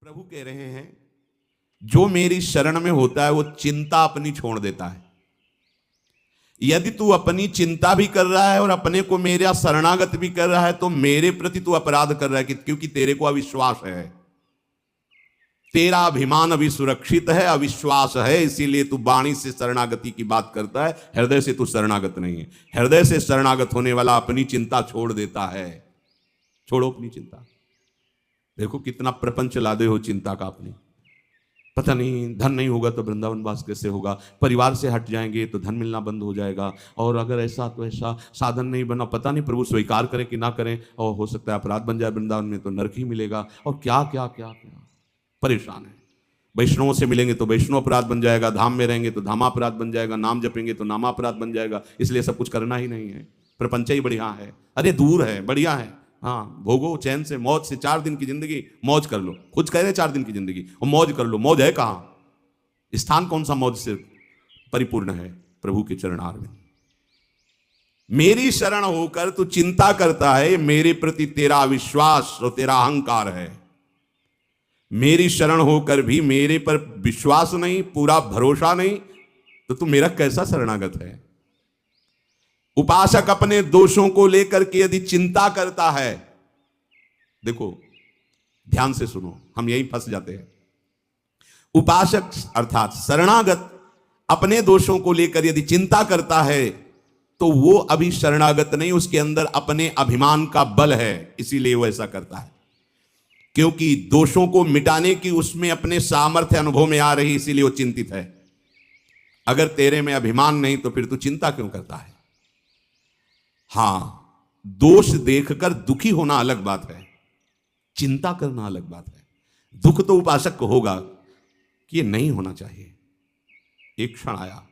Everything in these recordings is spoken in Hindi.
प्रभु कह रहे हैं जो मेरी शरण में होता है वो चिंता अपनी छोड़ देता है। यदि तू अपनी चिंता भी कर रहा है और अपने को मेरा शरणागत भी कर रहा है तो मेरे प्रति तू अपराध कर रहा है क्योंकि तेरे को अविश्वास है, तेरा अभिमान अभी सुरक्षित है, अविश्वास है, इसीलिए तू वाणी से शरणागति की बात करता है, हृदय से तू शरणागत नहीं है। हृदय से शरणागत होने वाला अपनी चिंता छोड़ देता है। छोड़ो अपनी चिंता। देखो कितना प्रपंच लादे हो चिंता का अपनी। पता नहीं धन नहीं होगा तो वृंदावन वास कैसे होगा, परिवार से हट जाएंगे तो धन मिलना बंद हो जाएगा, और अगर ऐसा तो ऐसा, साधन नहीं बना, पता नहीं प्रभु स्वीकार करें कि ना करें, और हो सकता है अपराध बन जाए वृंदावन में तो नरक ही मिलेगा, और क्या क्या क्या क्या परेशान है। वैष्णवों से मिलेंगे तो वैष्णव अपराध बन जाएगा, धाम में रहेंगे तो धामापराध बन जाएगा, नाम जपेंगे तो नामापराध बन जाएगा, इसलिए सब कुछ करना ही नहीं है। प्रपंच ही बढ़िया है, अरे दूर है, बढ़िया है, हाँ भोगो चैन से, मौज से। 4 दिन की जिंदगी मौज कर लो, खुद कह रहे 4 दिन की जिंदगी और मौज कर लो। मौज है कहाँ? स्थान कौन सा मौज से परिपूर्ण है? प्रभु के चरणार में। मेरी शरण होकर तू चिंता करता है, मेरे प्रति तेरा अविश्वास और तेरा अहंकार है। मेरी शरण होकर भी मेरे पर विश्वास नहीं, पूरा भरोसा नहीं, तो तू मेरा कैसा शरणागत है? उपासक अपने दोषों को लेकर के यदि चिंता करता है, देखो ध्यान से सुनो, हम यही फंस जाते हैं। उपासक अर्थात शरणागत अपने दोषों को लेकर यदि चिंता करता है तो वो अभी शरणागत नहीं, उसके अंदर अपने अभिमान का बल है, इसीलिए वो ऐसा करता है। क्योंकि दोषों को मिटाने की उसमें अपने सामर्थ्य अनुभव में आ रही, इसीलिए वो चिंतित है। अगर तेरे में अभिमान नहीं तो फिर तू चिंता क्यों करता है? हां, दोष देखकर दुखी होना अलग बात है, चिंता करना अलग बात है। दुख तो उपासक को होगा कि ये नहीं होना चाहिए। एक क्षण आया,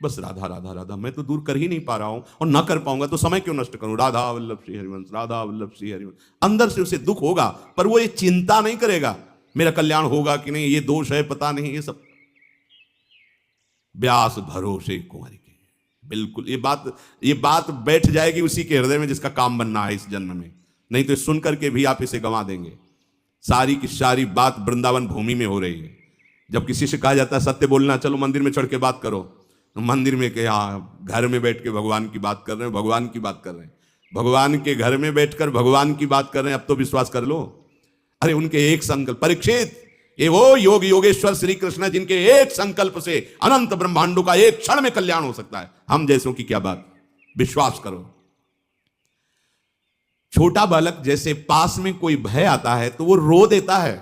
बस राधा राधा राधा, मैं तो दूर कर ही नहीं पा रहा हूं और ना कर पाऊंगा तो समय क्यों नष्ट करूं? राधा वल्लभ श्री हरिवंश, राधा वल्लभ श्री हरिवंश। अंदर से उसे दुख होगा, पर वो ये चिंता नहीं करेगा मेरा कल्याण होगा कि नहीं, ये दोष है पता नहीं, ये सब व्यास भरोसे कुंवरी के। बिल्कुल ये बात बैठ जाएगी उसी के हृदय में जिसका काम बनना है इस जन्म में, नहीं तो सुन करके भी आप इसे गंवा देंगे। सारी की सारी बात वृंदावन भूमि में हो रही है। जब किसी से कहा जाता है सत्य बोलना, चलो मंदिर में चढ़ के बात करो, तो मंदिर में क्या, घर में बैठ के भगवान की बात कर रहे हैं, भगवान की बात कर रहे हैं, भगवान के घर में बैठकर भगवान की बात कर रहे हैं। अब तो विश्वास कर लो। अरे उनके एक संकल्प, परीक्षित ये वो योग योगेश्वर श्री कृष्ण जिनके एक संकल्प से अनंत ब्रह्मांडों का एक क्षण में कल्याण हो सकता है। हम जैसों की क्या बात, विश्वास करो। छोटा बालक जैसे पास में कोई भय आता है तो वो रो देता है,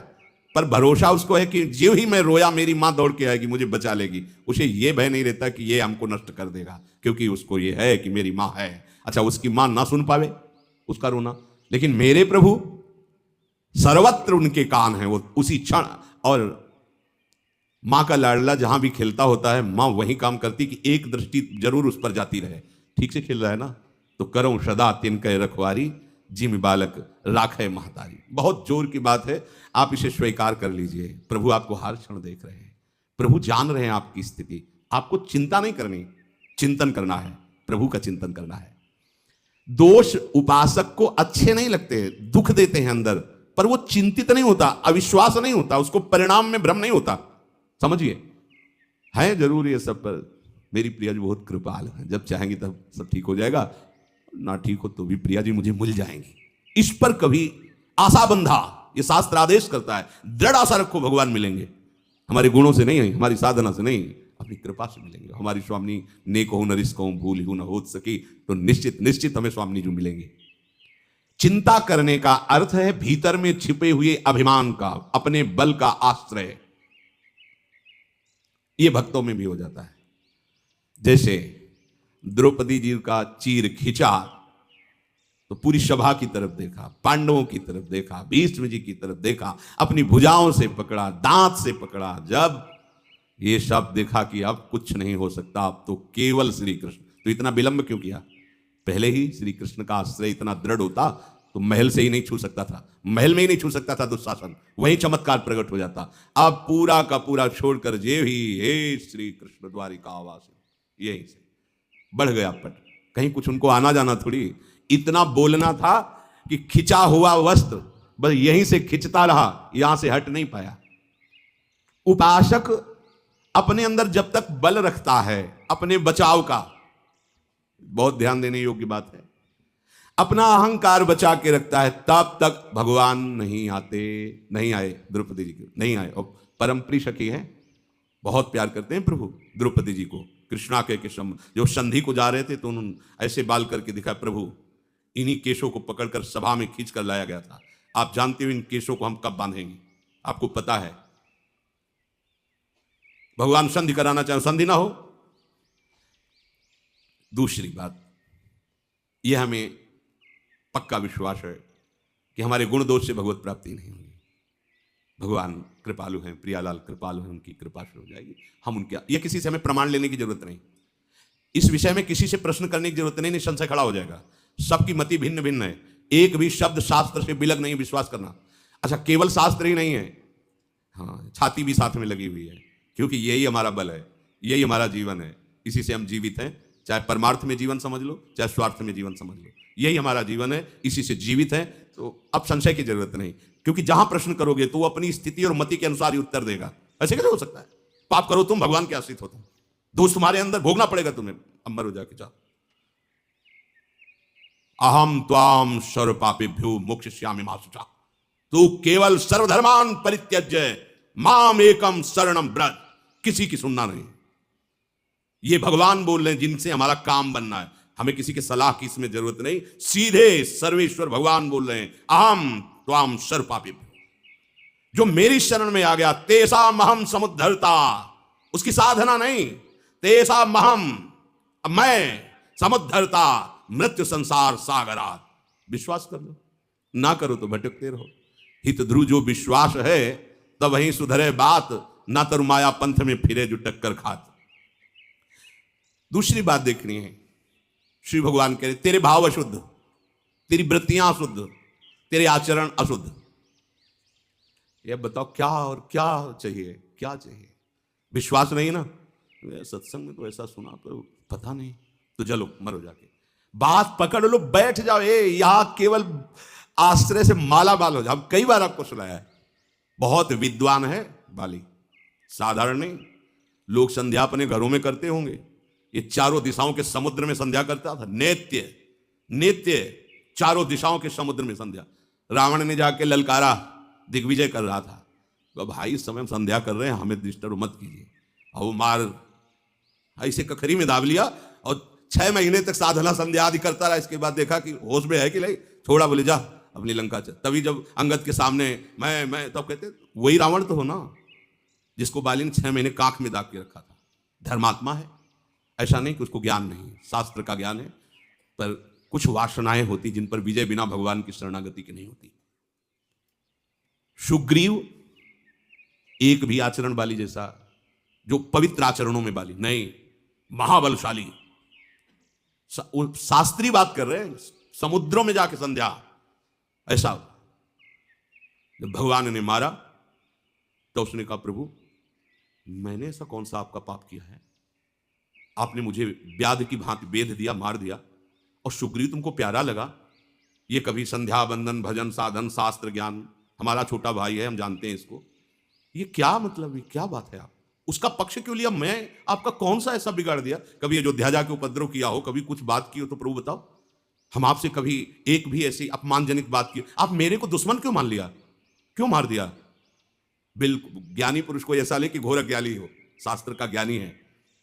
पर भरोसा उसको है कि जो ही मैं रोया मेरी मां दौड़ के आएगी, मुझे बचा लेगी। उसे ये भय नहीं रहता कि ये हमको नष्ट कर देगा, क्योंकि उसको ये है कि मेरी मां है। अच्छा, उसकी मां ना सुन पावे उसका रोना, लेकिन मेरे प्रभु सर्वत्र उनके कान हैं, वो उसी क्षण। और मां का लाडला जहां भी खेलता होता है, मां वही काम करती कि एक दृष्टि जरूर उस पर जाती रहे। ठीक से खेल रहा है ना, तो करो सदा तिनके रखवारी, जिम बालक राखे महतारी। बहुत जोर की बात है, आप इसे स्वीकार कर लीजिए। प्रभु आपको हर क्षण देख रहे हैं, प्रभु जान रहे हैं आपकी स्थिति। आपको चिंता नहीं करनी, चिंतन करना है, प्रभु का चिंतन करना है। दोष उपासक को अच्छे नहीं लगते, दुख देते हैं अंदर, पर वो चिंतित नहीं होता, अविश्वास नहीं होता, उसको परिणाम में भ्रम नहीं होता। समझिए, है जरूर ये सब, पर मेरी प्रिया जी बहुत कृपाल है, जब चाहेंगी तब सब ठीक हो जाएगा, ना ठीक हो तो भी प्रिया जी मुझे मिल जाएंगी। इस पर कभी आशा बंधा, ये शास्त्र आदेश करता है, दृढ़ आशा रखो भगवान मिलेंगे। हमारे गुणों से नहीं, हमारी साधना से नहीं, अपनी कृपा से मिलेंगे। हमारी स्वामी नेक हो न रिस्क हो, भूल ही न हो सकी, तो निश्चित निश्चित हमें स्वामी जी मिलेंगे। चिंता करने का अर्थ है भीतर में छिपे हुए अभिमान का, अपने बल का आश्रय। यह भक्तों में भी हो जाता है। जैसे द्रौपदी जी का चीर खींचा तो पूरी सभा की तरफ देखा, पांडवों की तरफ देखा, भीष्म जी की तरफ देखा, अपनी भुजाओं से पकड़ा, दांत से पकड़ा। जब ये सब देखा कि अब कुछ नहीं हो सकता, अब तो केवल श्री कृष्ण, तो इतना विलंब क्यों किया? पहले ही श्री कृष्ण का आश्रय इतना दृढ़ होता तो महल से ही नहीं छू सकता था, महल में ही नहीं छू सकता था दुशासन, वही चमत्कार प्रकट हो जाता। अब पूरा का पूरा छोड़कर जे ही हे श्री कृष्ण द्वारिका आवास, यही से बढ़ गया पट। कहीं कुछ उनको आना जाना थोड़ी, इतना बोलना था कि खिंचा हुआ वस्त्र बस यहीं से खिंचता रहा, यहां से हट नहीं पाया। उपासक अपने अंदर जब तक बल रखता है अपने बचाव का, बहुत ध्यान देने योग्य बात है, अपना अहंकार बचा के रखता है, तब तक भगवान नहीं आए द्रौपदी जी को, नहीं आए। और परम प्रिय सखी है, बहुत प्यार करते हैं प्रभु द्रौपदी जी को। कृष्णा के जो संधि को जा रहे थे तो उन्होंने ऐसे बाल करके दिखाया, प्रभु इन्हीं केशों को पकड़कर सभा में खींच कर लाया गया था, आप जानते हो इन केशों को हम कब बांधेंगे, आपको पता है। भगवान संधि कराना चाहे, संधि ना हो। दूसरी बात, यह हमें पक्का विश्वास है कि हमारे गुण दोष से भगवत प्राप्ति नहीं होगी। भगवान कृपालु हैं, प्रियालाल कृपालु हैं, उनकी कृपा से हो जाएगी। हम उनके, यह किसी से हमें प्रमाण लेने की जरूरत नहीं, इस विषय में किसी से प्रश्न करने की जरूरत नहीं, निसंशय खड़ा हो जाएगा। सबकी मति भिन्न भिन्न है, एक भी शब्द शास्त्र से बिलग नहीं विश्वास करना। अच्छा, केवल शास्त्र ही नहीं है, हाँ, छाती भी साथ में लगी हुई है, क्योंकि यही हमारा बल है, यही हमारा जीवन है, इसी से हम जीवित हैं। चाहे परमार्थ में जीवन समझ लो, चाहे स्वार्थ में जीवन समझ लो, यही हमारा जीवन है, इसी से जीवित है। तो अब संशय की जरूरत नहीं, क्योंकि जहां प्रश्न करोगे तो वो अपनी स्थिति और मति के अनुसार ही उत्तर देगा। ऐसे कैसे हो सकता है? पाप करो तुम, भगवान के आश्रित हो तुम, दोष तुम्हारे अंदर भोगना पड़ेगा तुम्हें, अंबर हो जाके जाओ। अहम त्वाम सर्व पापेभ्यो मोक्षयिष्यामि मा शुचा, तू केवल सर्वधर्मान परित्यज्य माम एकम शरणम व्रज। किसी की सुनना नहीं, ये भगवान बोल रहे हैं जिनसे हमारा काम बनना है, हमें किसी के सलाह की इसमें जरूरत नहीं, सीधे सर्वेश्वर भगवान बोल रहे हैं, अहम त्वाम सर्व पापेभ्यो, जो मेरी शरण में आ गया, तेसा महम समुद्धरता, उसकी साधना नहीं, तेसा महम, मैं समुद्धरता मृत्यु संसार सागरात। विश्वास कर लो, ना करो तो भटकते रहो। हित ध्रुव जो विश्वास है तब वहीं सुधरे बात, ना तर माया पंथ में फिरे जो टक्कर खात। दूसरी बात देखनी है, श्री भगवान कह रहे तेरे भाव अशुद्ध, तेरी वृत्तियां अशुद्ध, तेरे आचरण अशुद्ध। ये बताओ क्या और क्या चाहिए, क्या चाहिए? विश्वास नहीं ना, सत्संग में तो ऐसा सुना पर पता नहीं, तो चलो मरो जाके, बात पकड़ लो, बैठ जाओ। यहां केवल आश्रय से माला माल हो जाओ। हम कई बार आपको सुनाया है, बहुत विद्वान है बाली, साधारण नहीं। लोग संध्या अपने घरों में करते होंगे, ये चारों दिशाओं के समुद्र में संध्या करता था, नेत्य चारों दिशाओं के समुद्र में संध्या। रावण ने जाके ललकारा, दिग्विजय कर रहा था, तो भाई इस समय हम संध्या कर रहे हैं, हमें डिस्टर्ब मत कीजिए। और वो मार ऐसे कखरी में दाब लिया और 6 महीने तक साधना संध्या आदि करता रहा। इसके बाद देखा कि होश में है कि नहीं, छोड़ा, बोले जा अपनी लंका चल। तभी जब अंगद के सामने मैं तब कहते वही रावण तो हो ना, जिसको बाली ने 6 महीने कांख में दाग के रखा था। धर्मात्मा है, ऐसा नहीं कि उसको ज्ञान नहीं है, शास्त्र का ज्ञान है, पर कुछ वासनाएं होती जिन पर विजय बिना भगवान की शरणागति की नहीं होती। सुग्रीव एक भी आचरण बाली जैसा, जो पवित्र आचरणों में बाली नहीं, महाबलशाली, शास्त्रीय बात कर रहे हैं, समुद्रों में जाके संध्या। ऐसा जब भगवान ने मारा तो उसने कहा प्रभु मैंने ऐसा कौन सा आपका पाप किया है, आपने मुझे व्याध की भांति बेध दिया, मार दिया, और सुग्रीव तुमको प्यारा लगा। ये कभी संध्या बंदन भजन साधन शास्त्र ज्ञान, हमारा छोटा भाई है, हम जानते हैं इसको, ये क्या मतलब, ये क्या बात है? आप उसका पक्ष क्यों लिया? मैं आपका कौन सा ऐसा बिगाड़ दिया? कभी अयोध्या जाके उपद्रव किया हो, कभी कुछ बात की हो तो प्रभु बताओ। हम आपसे कभी एक भी ऐसी अपमानजनक बात की? आप मेरे को दुश्मन क्यों मान लिया, क्यों मार दिया? बिल्कुल ज्ञानी पुरुष को ऐसा ले कि घोर अज्ञानी हो, शास्त्र का ज्ञानी है,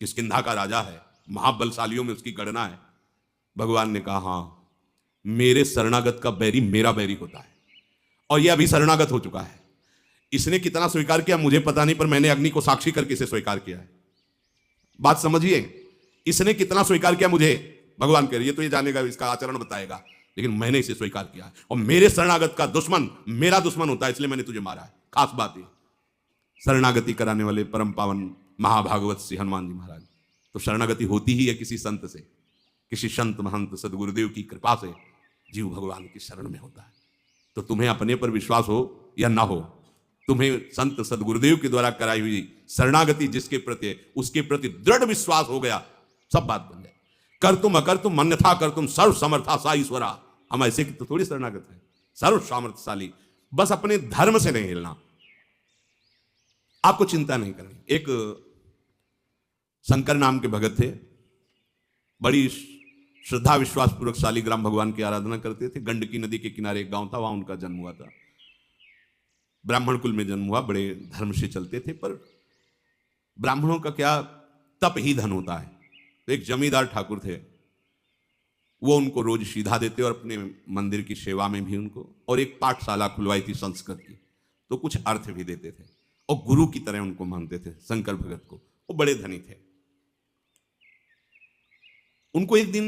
किष्किंधा का राजा है, महाबलशालियों में उसकी गणना है। भगवान ने कहा हाँ, मेरे शरणागत का बैरी मेरा बैरी होता है, और यह अभी शरणागत हो चुका है। इसने कितना स्वीकार किया मुझे पता नहीं, पर मैंने अग्नि को साक्षी करके इसे स्वीकार किया है। बात समझिए, इसने कितना स्वीकार किया मुझे, भगवान कह रही है तो ये जानेगा, इसका आचरण बताएगा, लेकिन मैंने इसे स्वीकार किया है, और मेरे शरणागत का दुश्मन मेरा दुश्मन होता है, इसलिए मैंने तुझे मारा है। खास बात है, शरणागति कराने वाले परम पावन महाभागवत श्री हनुमान जी महाराज। तो शरणागति होती ही है किसी संत से, किसी संत महंत सदगुरुदेव की कृपा से जीव भगवान की शरण में होता है। तो तुम्हें अपने पर विश्वास हो या ना हो, तुम्हें संत सदगुरुदेव के द्वारा कराई हुई शरणागति जिसके प्रति, उसके प्रति दृढ़ विश्वास हो गया, सब बात बन जाए। कर तुम अकर तुम अन्यथा कर तुम सर्व समर्था सा ईश्वरा। हम ऐसे की तो थोड़ी शरणागत है, सर्व सामर्थ्यशाली। बस अपने धर्म से नहीं हिलना, आपको चिंता नहीं करनी। एक शंकर नाम के भगत थे, बड़ी श्रद्धा विश्वास पूर्वक शालिग्राम भगवान की आराधना करते थे। गंडकी नदी के किनारे एक गांव था, वहां उनका जन्म हुआ था। ब्राह्मण कुल में जन्म हुआ, बड़े धर्म से चलते थे। पर ब्राह्मणों का क्या, तप ही धन होता है। तो एक जमींदार ठाकुर थे, वो उनको रोज सीधा देते और अपने मंदिर की सेवा में भी उनको, और एक पाठशाला खुलवाई थी संस्कृत की, तो कुछ अर्थ भी देते थे और गुरु की तरह उनको मानते थे शंकर भगत को। वो बड़े धनी थे। उनको एक दिन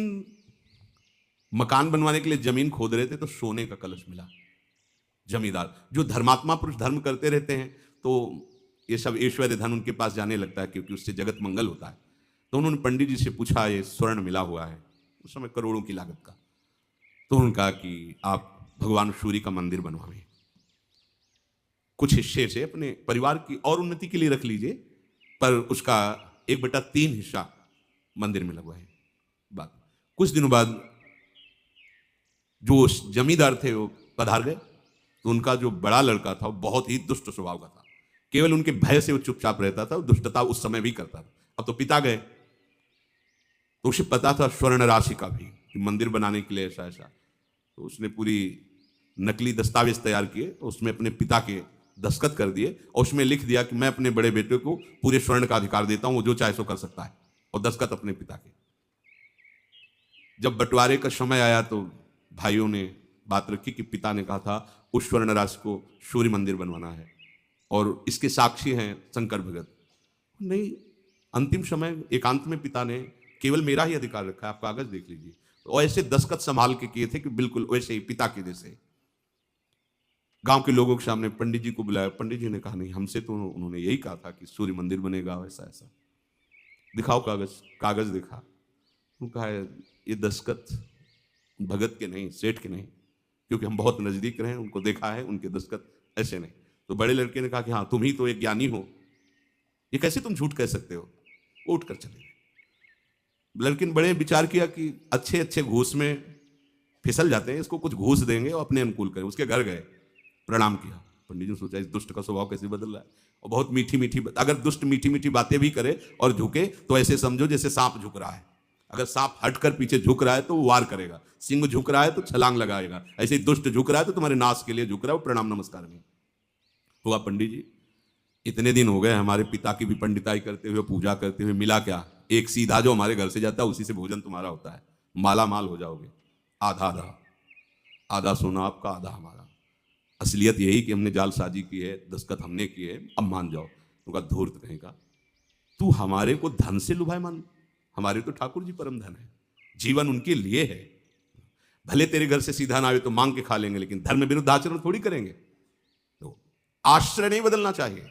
मकान बनवाने के लिए जमीन खोद रहे थे, तो सोने का कलश मिला। जमींदार जो धर्मात्मा पुरुष धर्म करते रहते हैं, तो ये सब ऐश्वर्य धन उनके पास जाने लगता है, क्योंकि उससे जगत मंगल होता है। तो उन्होंने पंडित जी से पूछा, ये स्वर्ण मिला हुआ है, उस समय करोड़ों की लागत का। तो उन्होंने कहा कि आप भगवान सूर्य का मंदिर बनवाएं, कुछ हिस्से से अपने परिवार की और उन्नति के लिए रख लीजिए, पर उसका 1/3 हिस्सा मंदिर में लगवाएं। बात कुछ दिनों बाद जो जमींदार थे वो पधार गए, तो उनका जो बड़ा लड़का था वो बहुत ही दुष्ट स्वभाव का था। केवल उनके भय से वो चुपचाप रहता था, दुष्टता उस समय भी करता था। अब तो पिता गए, तो उसे पता था स्वर्ण राशि का भी कि मंदिर बनाने के लिए ऐसा ऐसा। तो उसने पूरी नकली दस्तावेज तैयार किए, उसमें अपने पिता के दस्तखत कर दिए और उसमें लिख दिया कि मैं अपने बड़े बेटे को पूरे स्वर्ण का अधिकार देता हूं, वो जो चाहे सो कर सकता है, और दस्तखत अपने पिता के। जब बंटवारे का समय आया तो भाइयों ने बात रखी कि पिता ने कहा था उस स्वर्ण राशि को सूर्य मंदिर बनवाना है, और इसके साक्षी हैं शंकर भगत। नहीं, अंतिम समय एकांत में पिता ने केवल मेरा ही अधिकार रखा है, आप कागज देख लीजिए। तो ऐसे दस्तखत संभाल के किए थे कि बिल्कुल वैसे ही पिता के जैसे। गांव के लोगों के सामने पंडित जी को बुलाया। पंडित जी ने कहा, नहीं, हमसे तो उन्होंने यही कहा था कि सूर्य मंदिर बनेगा, ऐसा ऐसा। दिखाओ कागज। कागज दिखा। उन्होंने कहा, ये दस्तखत भगत के नहीं, सेठ के नहीं, क्योंकि हम बहुत नजदीक रहे, उनको देखा है, उनके दस्तखत ऐसे नहीं। तो बड़े लड़के ने कहा कि हाँ, तुम ही तो एक ज्ञानी हो, ये कैसे तुम झूठ कह सकते हो। वो उठकर चले गए। लड़के ने बड़े विचार किया कि अच्छे अच्छे घूस में फिसल जाते हैं, इसको कुछ घूस देंगे और अपने अनुकूल करें। उसके घर गए, प्रणाम किया। पंडित जी ने सोचा, इस दुष्ट का स्वभाव कैसे बदल रहा है, और बहुत मीठी मीठी, अगर दुष्ट मीठी मीठी बातें भी करे और झुके तो ऐसे समझो जैसे सांप झुक रहा है। अगर सांप हटकर पीछे झुक रहा है तो वो वार करेगा, सिंह झुक रहा है तो छलांग लगाएगा, ऐसे ही दुष्ट झुक रहा है तो तुम्हारे नाश के लिए झुक रहा है, वो प्रणाम नमस्कार नहीं हुआ। पंडित जी, इतने दिन हो गए हमारे पिता की भी पंडिताई करते हुए, पूजा करते हुए, मिला क्या? एक सीधा जो हमारे घर से जाता है उसी से भोजन तुम्हारा होता है, माला माल हो जाओगे। आधा आधा, आधा सोना आपका, आधा हमारा। असलियत यही कि हमने जालसाजी की है, दस्तखत हमने की है, अब मान जाओ। उनका धूर्त कहेगा, तू हमारे को धन से लुभाए मान? हमारे तो ठाकुर जी परम धन है, जीवन उनके लिए है। भले तेरे घर से सीधा ना आए तो मांग के खा लेंगे, लेकिन धर्म विरुद्ध आचरण थोड़ी करेंगे। तो आश्रय नहीं बदलना चाहिए,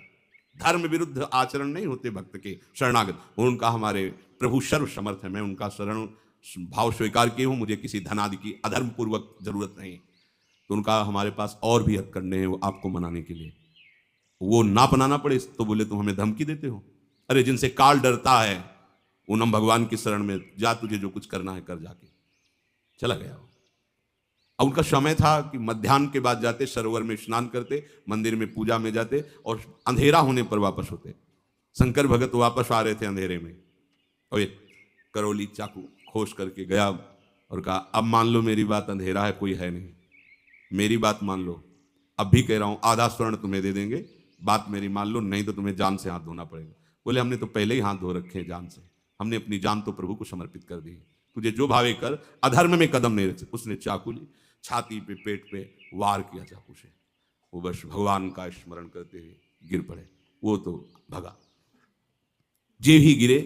धर्म विरुद्ध आचरण नहीं होते भक्त के शरणागत। उनका हमारे प्रभु सर्व समर्थ है, मैं उनका शरण भाव स्वीकार किए हूं, मुझे किसी धनादि की अधर्म पूर्वक जरूरत नहीं। तो उनका हमारे पास और भी हद करने हैं वो आपको मनाने के लिए, वो ना अपनाना पड़े तो बोले तुम हमें धमकी देते हो। अरे जिनसे काल डरता है उन भगवान की शरण में जा, तुझे जो कुछ करना है कर। जाके चला गया। अब उनका समय था कि मध्याह्न के बाद जाते, सरोवर में स्नान करते, मंदिर में पूजा में जाते और अंधेरा होने पर वापस होते। शंकर भगत वापस आ रहे थे अंधेरे में, और एक करौली चाकू खोस करके गया और कहा, अब मान लो मेरी बात, अंधेरा है, कोई है नहीं, मेरी बात मान लो। अब भी कह रहा हूं, आधा स्वर्ण तुम्हें दे देंगे, बात मेरी मान लो, नहीं तो तुम्हें जान से हाथ धोना पड़ेगा। बोले, हमने तो पहले ही हाथ धो रखे हैं जान से, हमने अपनी जान तो प्रभु को समर्पित कर दी, तुझे जो भावे कर, अधर्म में कदम नहीं रख। उसने चाकू ली, छाती पे पेट पे वार किया चाकू से। वो बस भगवान का स्मरण करते हुए गिर पड़े, वो तो भगा। जे ही गिरे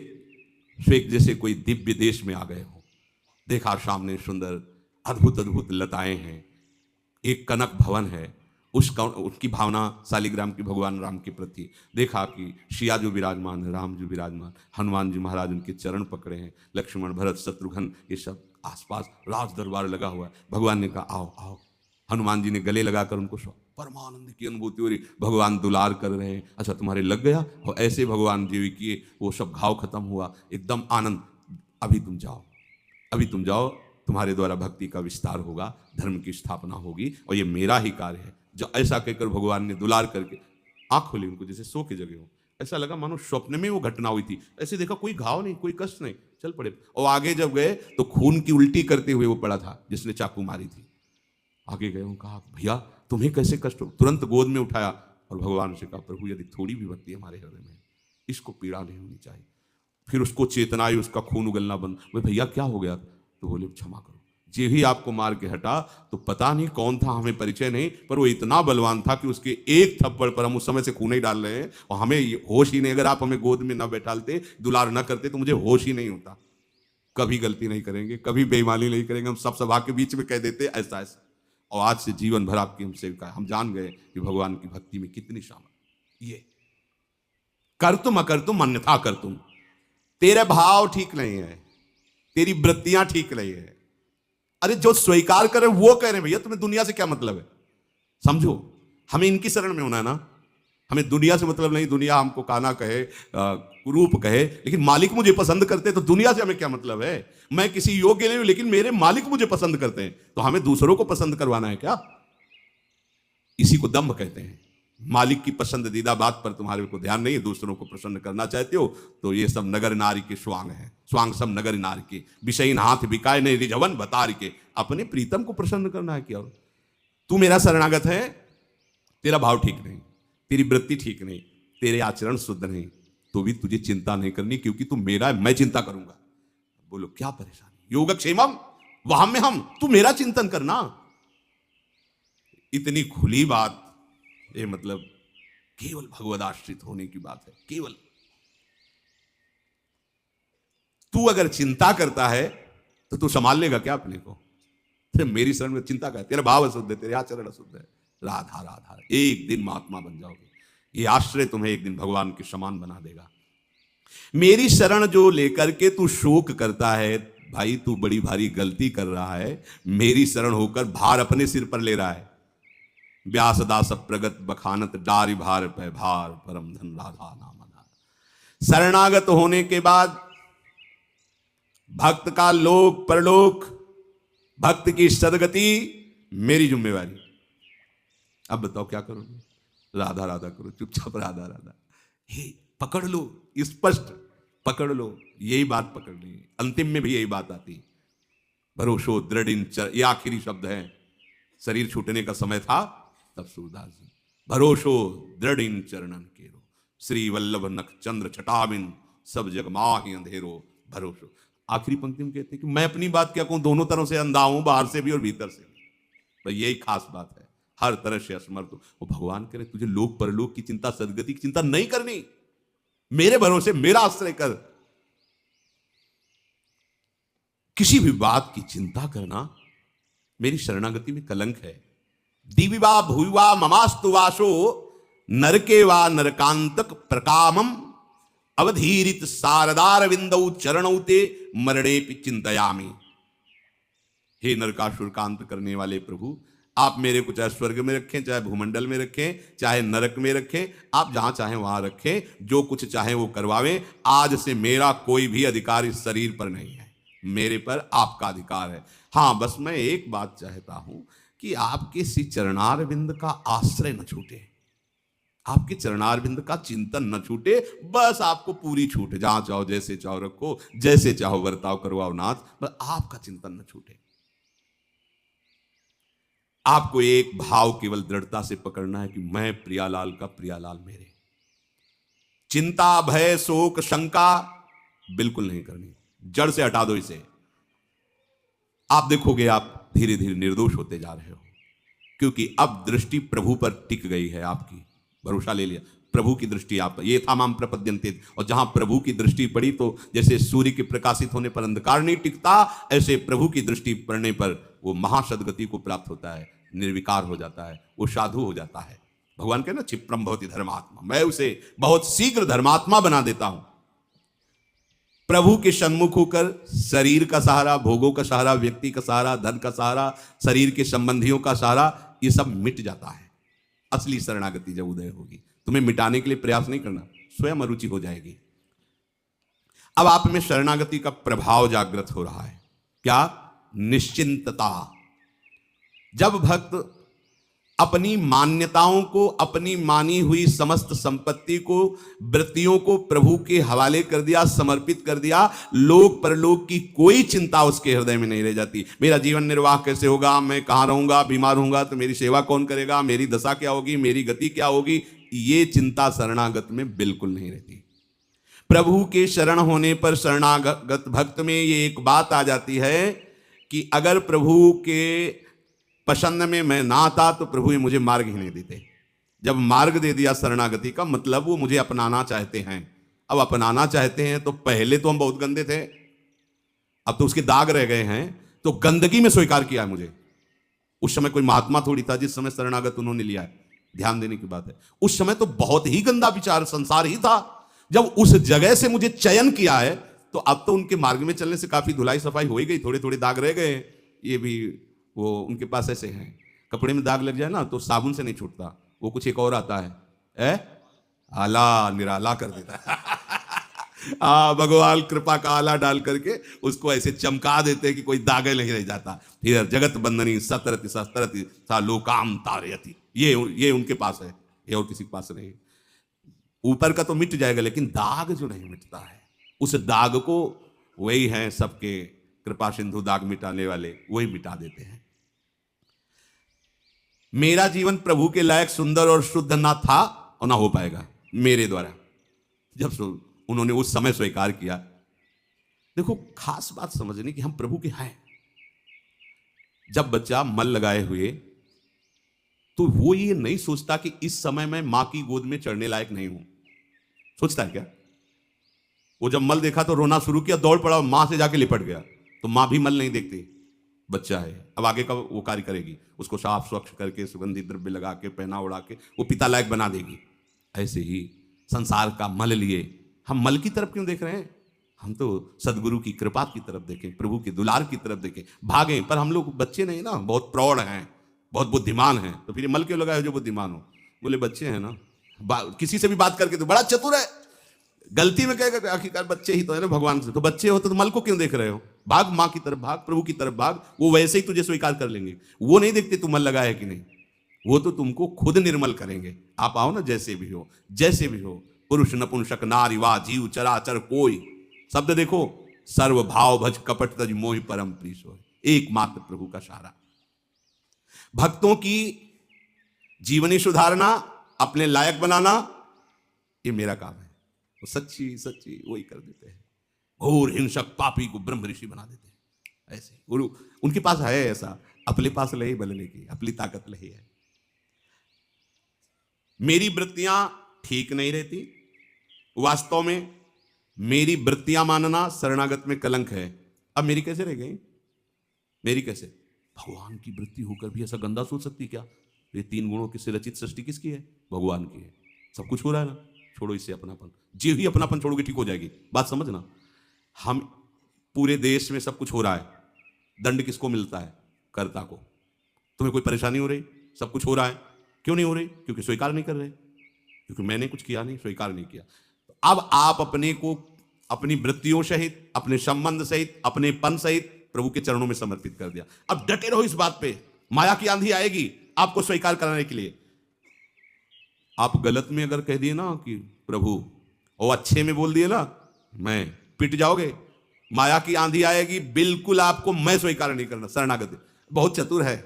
स्वेग जैसे कोई दिव्य देश में आ गए हो। देखा सामने सुंदर अद्भुत अद्भुत लताएं हैं, एक कनक भवन है, उसकी भावना शालिग्राम की भगवान राम के प्रति। देखा कि सिया जो विराजमान है, राम जो विराजमान, हनुमान जी महाराज उनके चरण पकड़े हैं, लक्ष्मण भरत शत्रुघ्न ये सब आसपास राज दरबार लगा हुआ है। भगवान ने कहा, आओ आओ। हनुमान जी ने गले लगाकर उनको परमानंद की अनुभूति हो रही, भगवान दुलार कर रहे हैं। अच्छा तुम्हारे लग गया? और ऐसे भगवान जीवी किए, वो सब घाव खत्म हुआ, एकदम आनंद। अभी तुम जाओ, अभी तुम जाओ, तुम्हारे द्वारा भक्ति का विस्तार होगा, धर्म की स्थापना होगी, और ये मेरा ही कार्य है। जो ऐसा कहकर भगवान ने दुलार करके आंख खोली उनको जैसे सो के जगे हो, ऐसा लगा मानो स्वप्न में वो घटना हुई थी। ऐसे देखा कोई घाव नहीं, कोई कष्ट नहीं, चल पड़े। और आगे जब गए तो खून की उल्टी करते हुए वो पड़ा था जिसने चाकू मारी थी। आगे गए, उन्होंने कहा भैया तुम्हें कैसे कष्ट हो? तुरंत गोद में उठाया और भगवान से कहा प्रभु यदि थोड़ी भी भक्ति हमारे हृदय में, इसको पीड़ा नहीं होनी चाहिए। फिर उसको चेतना आई, उसका खून उगलना बंद। बोले भैया क्या हो गया? तो बोले क्षमा करो, जे ही आपको मार के हटा तो पता नहीं कौन था, हमें परिचय नहीं, पर वो इतना बलवान था कि उसके एक थप्पड़ पर हम उस समय से खून ही डाल रहे हैं और हमें होश ही नहीं। अगर आप हमें गोद में ना बैठालते, दुलार ना करते तो मुझे होश ही नहीं होता। कभी गलती नहीं करेंगे, कभी बेईमानी नहीं करेंगे, हम सब सभा के बीच में कह देते ऐसा ऐसा। और आज से जीवन भर आपकी हम सेविका, हम जान गए कि भगवान की भक्ति में कितनी शामिल। ये कर तुम अकर तुम अन्यथा कर तुम, तेरे भाव ठीक नहीं है, तेरी वृत्तियां ठीक नहीं है। अरे जो स्वीकार करे वो कह रहे भैया तुम्हें दुनिया से क्या मतलब है? समझो, हमें इनकी शरण में होना है ना, हमें दुनिया से मतलब नहीं। दुनिया हमको काना कहे, रूप कहे, लेकिन मालिक मुझे पसंद करते तो दुनिया से हमें क्या मतलब है? मैं किसी योग्य नहीं हूं लेकिन मेरे मालिक मुझे पसंद करते हैं, तो हमें दूसरों को पसंद करवाना है क्या? इसी को दंभ कहते हैं। मालिक की पसंदीदा बात पर तुम्हारे को ध्यान नहीं है, दूसरों को प्रसन्न करना चाहते हो, तो ये सब नगर नारी के स्वांग हैं। स्वांग सब नगर नारी के, विषयीन हाथ बिकाए नहीं रिझवन बतार के। अपने प्रीतम को प्रसन्न करना है क्या? तू मेरा शरणागत है, तेरा भाव ठीक नहीं, तेरी वृत्ति ठीक नहीं, तेरे आचरण शुद्ध नहीं, तो भी तुझे चिंता नहीं करनी, क्योंकि तू मेरा है, मैं चिंता करूंगा। बोलो क्या परेशानी? योगक्षेमम वहां में हम, तू मेरा चिंतन करना। इतनी खुली बात, ये मतलब केवल भगवदाश्रित होने की बात है। केवल तू अगर चिंता करता है तो तू संभाल लेगा क्या अपने को? फिर मेरी शरण में चिंता कर, तेरा भाव अशुद्ध है, तेरे आचरण अशुद्ध है। राधा राधा, एक दिन महात्मा बन जाओगे। ये आश्रय तुम्हें एक दिन भगवान के समान बना देगा। मेरी शरण जो लेकर के तू शोक करता है, भाई तू बड़ी भारी गलती कर रहा है। मेरी शरण होकर भार अपने सिर पर ले रहा है। व्यास दास प्रगत बखानत डारी भार पे भार, परम धन राधा नाम आधार। शरणागत होने के बाद भक्त का लोक परलोक, भक्त की सदगति मेरी जिम्मेवारी। अब बताओ क्या करोगे? राधा राधा करो, चुपचाप राधा राधा। हे पकड़ लो, स्पष्ट पकड़ लो, यही बात पकड़नी है। अंतिम में भी यही बात आती, भरोसो दृढ़ ये आखिरी शब्द है। शरीर छूटने का समय था तब सूरदास जी, भरोसो दृढ़ इन चरणन केरो, श्री वल्लभ नख चंद्र छटाबिन, सब जग माहि अंधेरो भरोसो। आखिरी पंक्ति में कहते हैं कि मैं अपनी बात क्या कहूं, दोनों तरह से अंधा हूं, बाहर से भी और भीतर से भी। तो यही खास बात है, हर तरह से असमर्थ हो। वो भगवान करे तुझे लोक परलोक की चिंता, सदगति की चिंता नहीं करनी, मेरे भरोसे मेरा आश्रय कर। किसी भी बात की चिंता करना मेरी शरणागति में कलंक है। दिविवा भुविवा ममास्तु वासो, नरके वा नरकांतक प्रकामम, अवधीरित शारदार विंदौ चरणौ ते मरणेपि चिंतयामि। हे नरकासुर का अंत करने वाले प्रभु, आप मेरे को चाहे स्वर्ग में रखें, चाहे भूमंडल में रखें, चाहे नरक में रखें, आप जहां चाहें वहां रखें, जो कुछ चाहें वो करवावें। आज से मेरा कोई भी अधिकार इस शरीर पर नहीं है, मेरे पर आपका अधिकार है। हाँ, बस मैं एक बात चाहता हूं कि आपके श्री चरणारविंद का आश्रय न छूटे, आपके चरणारविंद का चिंतन न छूटे। बस आपको पूरी छूट है, जहां चाहो जैसे चाहो रखो, जैसे चाहो बर्ताव करवाओ नाथ, बस आपका चिंतन न छूटे। आपको एक भाव केवल दृढ़ता से पकड़ना है कि मैं प्रियालाल का प्रियालाल मेरे। चिंता भय शोक शंका बिल्कुल नहीं करनी, जड़ से हटा दो इसे। आप देखोगे आप धीरे धीरे निर्दोष होते जा रहे हो, क्योंकि अब दृष्टि प्रभु पर टिक गई है आपकी। भरोसा ले लिया, प्रभु की दृष्टि आप पर। ये था माम प्रपद्यन्ते, और जहां प्रभु की दृष्टि पड़ी तो जैसे सूर्य के प्रकाशित होने पर अंधकार नहीं टिकता, ऐसे प्रभु की दृष्टि पड़ने पर वो महासदगति को प्राप्त होता है, निर्विकार हो जाता है, वो साधु हो जाता है। भगवान कहना क्षिप्रम भवति धर्मात्मा, मैं उसे बहुत शीघ्र धर्मात्मा बना देता हूं। प्रभु के सन्मुख होकर शरीर का सहारा, भोगों का सहारा, व्यक्ति का सहारा, धन का सहारा, शरीर के संबंधियों का सहारा, ये सब मिट जाता है। असली शरणागति जब उदय होगी, तुम्हें मिटाने के लिए प्रयास नहीं करना, स्वयं अरुचि हो जाएगी। अब आप में शरणागति का प्रभाव जागृत हो रहा है। क्या? निश्चिंतता। जब भक्त अपनी मान्यताओं को, अपनी मानी हुई समस्त संपत्ति को, वृत्तियों को प्रभु के हवाले कर दिया, समर्पित कर दिया। लोक परलोक की कोई चिंता उसके हृदय में नहीं रह जाती। मेरा जीवन निर्वाह कैसे होगा, मैं कहाँ रहूंगा, बीमार होऊंगा तो मेरी सेवा कौन करेगा, मेरी दशा क्या होगी, मेरी गति क्या होगी, ये चिंता शरणागत में बिल्कुल नहीं रहती। प्रभु के शरण होने पर शरणागत भक्त में ये एक बात आ जाती है कि अगर प्रभु के पसंद में मैं ना आता तो प्रभु ये मुझे मार्ग ही नहीं देते। जब मार्ग दे दिया शरणागति का मतलब वो मुझे अपनाना चाहते हैं। अब अपनाना चाहते हैं तो पहले तो हम बहुत गंदे थे, अब तो उसके दाग रह गए हैं, तो गंदगी में स्वीकार किया है मुझे। उस समय कोई महात्मा थोड़ी था जिस समय शरणागत उन्होंने लिया है, ध्यान देने की बात है। उस समय तो बहुत ही गंदा विचार संसार ही था। जब उस जगह से मुझे चयन किया है तो अब तो उनके मार्ग में चलने से काफी धुलाई सफाई हो ही गई, थोड़े थोड़े दाग रह गए। ये भी वो उनके पास ऐसे हैं, कपड़े में दाग लग जाए ना तो साबुन से नहीं छूटता, वो कुछ एक और आता है, आला निराला कर देता है। भगवान कृपा का आला डाल करके उसको ऐसे चमका देते हैं कि कोई दाग नहीं रह जाता। फिर जगत बंदनी सतरति सतरति सा लोकाम तारयति, ये उनके पास है, ये और किसी के पास नहीं। ऊपर का तो मिट जाएगा लेकिन दाग जो नहीं मिटता है, उस दाग को वही है सबके कृपा सिंधु दाग मिटाने वाले, वही मिटा देते हैं। मेरा जीवन प्रभु के लायक सुंदर और शुद्ध ना था और ना हो पाएगा मेरे द्वारा। जब उन्होंने उस समय स्वीकार किया, देखो खास बात समझने की, हम प्रभु के हैं। जब बच्चा मल लगाए हुए तो वो ये नहीं सोचता कि इस समय मैं मां की गोद में चढ़ने लायक नहीं हूं, सोचता है क्या? वो जब मल देखा तो रोना शुरू किया, दौड़ पड़ा, मां से जाके लिपट गया। तो मां भी मल नहीं देखती, बच्चा है, अब आगे का वो कार्य करेगी, उसको साफ स्वच्छ करके सुगंधित द्रव्य लगा के पहना उड़ा के वो पिता लायक बना देगी। ऐसे ही संसार का मल लिए हम मल की तरफ क्यों देख रहे हैं? हम तो सदगुरु की कृपा की तरफ देखें, प्रभु के दुलार की तरफ देखें, भागें। पर हम लोग बच्चे नहीं ना, बहुत प्रौढ़ हैं, बहुत बुद्धिमान हैं। तो फिर मल क्यों लगाए जो बुद्धिमान हो? बोले बच्चे हैं ना, किसी से भी बात करके तो बड़ा चतुर है, गलती में कहेगा आखिरकार बच्चे ही तो है ना भगवान से। तो बच्चे हो तो मल को क्यों देख रहे हो? भाग मां की तरफ, भाग प्रभु की तरफ भाग, वो वैसे ही तुझे स्वीकार कर लेंगे। वो नहीं देखते तू मल लगाया है कि नहीं, वो तो तुमको खुद निर्मल करेंगे। आप आओ ना, जैसे भी हो, जैसे भी हो, पुरुष नपुंसक नारी वा जीव चराचर कोई, शब्द देखो, सर्व भाव भज कपट तज मोहि परम प्रीस हो, एकमात्र प्रभु का सहारा। भक्तों की जीवनी सुधारना, अपने लायक बनाना, ये मेरा काम है। वो सच्ची सच्ची वही कर देते हैं, घोर हिंसक पापी को ब्रह्म ऋषि बना देते हैं। ऐसे गुरु उनके पास है ऐसा, अपने पास लही बलने की अपनी ताकत लही है। मेरी वृत्तियां ठीक नहीं रहती, वास्तव में मेरी वृत्तियां मानना शरणागत में कलंक है। अब मेरी कैसे रह गई? मेरी कैसे? भगवान की वृत्ति होकर भी ऐसा गंदा सोच सकती क्या? ये तीन गुणों से रचित सृष्टि किसकी है? भगवान की है। सब कुछ हो रहा है ना, छोड़ो इससे अपनापन। जो ही अपनापन छोड़ोगे ठीक हो जाएगी। बात समझना, हम पूरे देश में सब कुछ हो रहा है, दंड किसको मिलता है? कर्ता को। तुम्हें कोई परेशानी हो रही? सब कुछ हो रहा है, क्यों नहीं हो रही? क्योंकि स्वीकार नहीं कर रहे, क्योंकि मैंने कुछ किया नहीं, स्वीकार नहीं किया। अब आप अपने को अपनी वृत्तियों सहित, अपने संबंध सहित, अपने पन सहित प्रभु के चरणों में समर्पित कर दिया। अब डटे रहो इस बात पे, माया की आंधी आएगी आपको स्वीकार कराने के लिए। आप गलत में अगर कह दिए ना कि प्रभु, और अच्छे में बोल दिए ना मैं, पिट जाओगे। माया की आंधी आएगी, बिल्कुल आपको मैं स्वीकार नहीं करना। शरणागत बहुत चतुर है,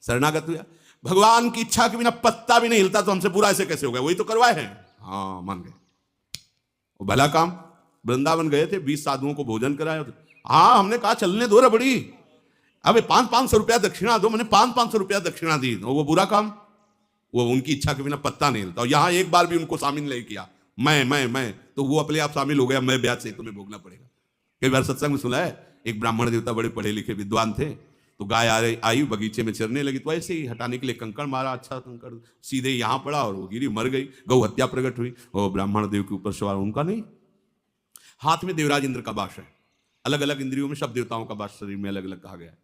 शरणागत हुआ, भगवान की इच्छा के बिना पत्ता भी नहीं हिलता, तो हमसे बुरा ऐसे कैसे हो गया? वही तो करवाए हैं। हाँ मान गए, वो भला काम। वृंदावन गए थे, 20 साधुओं को भोजन कराया। हाँ हमने कहा चलने दो रबड़ी, अबे 500-500 रुपया दक्षिणा दो। मैंने 500-500 रुपया दक्षिणा दी, वो बुरा काम? वो उनकी इच्छा के बिना पत्ता नहीं हिलता। और यहां एक बार भी उनको शामिल नहीं किया, मैं तो वो अपने आप शामिल हो गया, मैं ब्याज से तुम्हें भोगना पड़ेगा। कई बार सत्संग में सुना है, एक ब्राह्मण देवता बड़े पढ़े लिखे विद्वान थे, तो गाय आई बगीचे में चरने लगी, तो ऐसे ही हटाने के लिए कंकड़ मारा, अच्छा कंकड़ सीधे यहां पड़ा और वो गिरी, मर गई। गौ हत्या प्रकट हुई, और ब्राह्मण देव के ऊपर सवार उनका नहीं। हाथ में देवराज इंद्र का वास है, अलग अलग इंद्रियों में सब देवताओं का वास शरीर में अलग अलग कहा गया है।